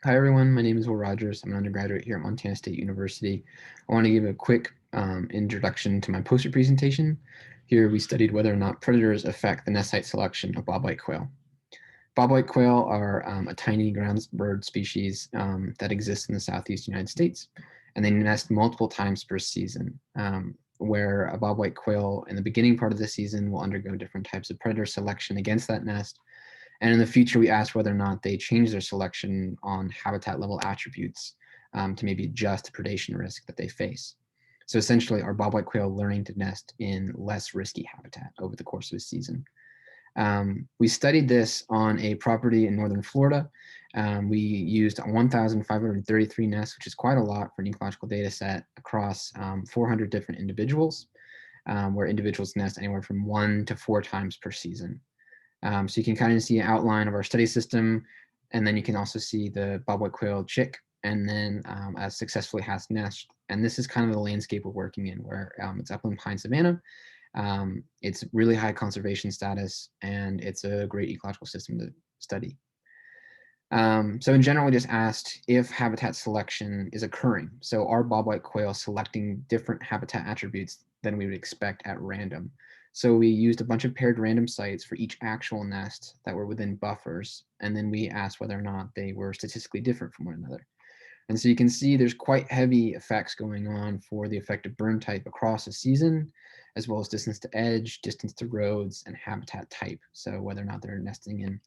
Hi everyone, my name is Will Rogers. I'm an undergraduate here at Montana State University. I want to give a quick introduction to my poster presentation. Here we studied whether or not predators affect the nest site selection of bobwhite quail. Bobwhite quail are a tiny ground bird species that exists in the southeast United States, and they nest multiple times per season, where a bobwhite quail in the beginning part of the season will undergo different types of predator selection against that nest. And in the future, we asked whether or not they change their selection on habitat level attributes to maybe adjust the predation risk that they face. So essentially, are bobwhite quail learning to nest in less risky habitat over the course of a season? We studied this on a property in northern Florida. We used 1,533 nests, which is quite a lot for an ecological data set across 400 different individuals, where individuals nest anywhere from 1 to 4 times per season. So you can kind of see an outline of our study system, and then you can also see the bobwhite quail chick, and then a successfully hatched nest. And this is kind of the landscape we're working in, where it's upland pine savanna. It's really high conservation status, and it's a great ecological system to study. So in general, we just asked if habitat selection is occurring. So are bobwhite quail selecting different habitat attributes than we would expect at random? So we used a bunch of paired random sites for each actual nest that were within buffers, and then we asked whether or not they were statistically different from one another. And so you can see there's quite heavy effects going on for the effective burn type across a season, as well as distance to edge, distance to roads, and habitat type. So whether or not they're nesting in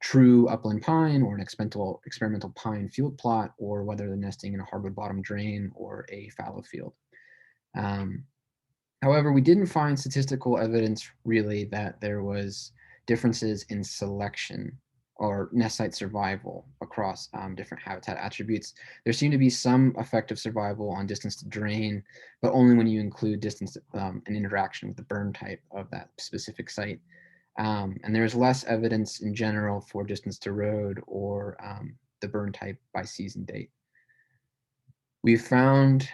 true upland pine or an experimental pine field plot, or whether they're nesting in a hardwood bottom drain or a fallow field. However, we didn't find statistical evidence really that there was differences in selection or nest site survival across different habitat attributes. There seemed to be some effective survival on distance to drain, but only when you include distance and interaction with the burn type of that specific site. And there's less evidence in general for distance to road or the burn type by season date. We found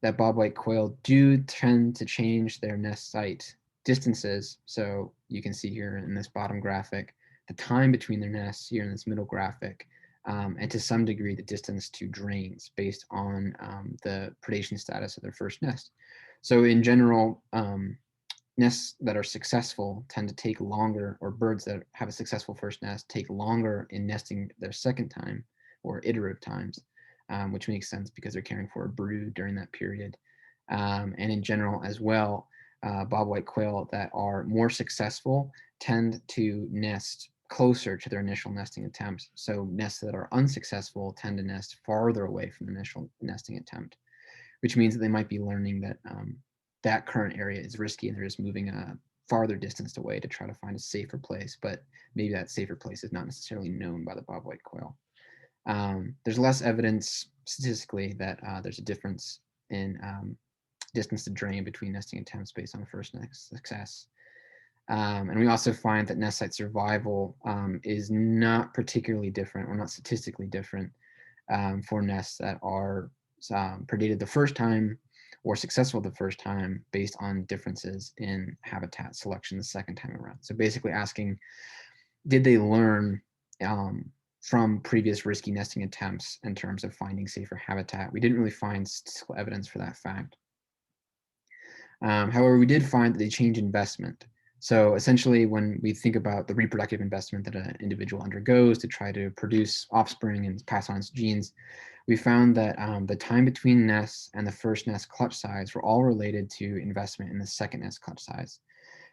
that bobwhite quail do tend to change their nest site distances. So you can see here in this bottom graphic, the time between their nests here in this middle graphic, and to some degree, the distance to drains based on the predation status of their first nest. So in general, nests that are successful tend to take longer, or birds that have a successful first nest take longer in nesting their second time or iterative times, which makes sense because they're caring for a brood during that period. And in general as well, bobwhite quail that are more successful tend to nest closer to their initial nesting attempts. So nests that are unsuccessful tend to nest farther away from the initial nesting attempt, which means that they might be learning that that current area is risky and they're just moving a farther distance away to try to find a safer place, but maybe that safer place is not necessarily known by the bobwhite quail. There's less evidence statistically that there's a difference in distance to drain between nesting attempts based on first nest success. And we also find that nest site survival is not particularly different or not statistically different for nests that are predated the first time or successful the first time based on differences in habitat selection the second time around. So basically asking, did they learn from previous risky nesting attempts in terms of finding safer habitat? We didn't really find statistical evidence for that fact. However, we did find that they change investment. So essentially, when we think about the reproductive investment that an individual undergoes to try to produce offspring and pass on its genes, we found that the time between nests and the first nest clutch size were all related to investment in the second nest clutch size.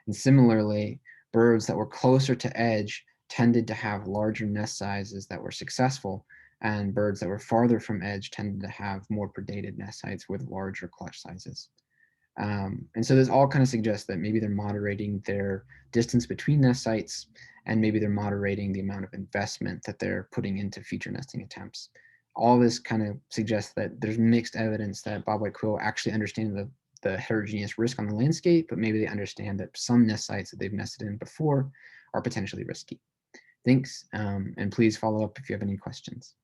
And similarly, birds that were closer to edge tended to have larger nest sizes that were successful, and birds that were farther from edge tended to have more predated nest sites with larger clutch sizes. And so this all kind of suggests that maybe they're moderating their distance between nest sites, and maybe they're moderating the amount of investment that they're putting into future nesting attempts. All this kind of suggests that there's mixed evidence that bobwhite quail actually understand the heterogeneous risk on the landscape, but maybe they understand that some nest sites that they've nested in before are potentially risky. Thanks, and please follow up if you have any questions.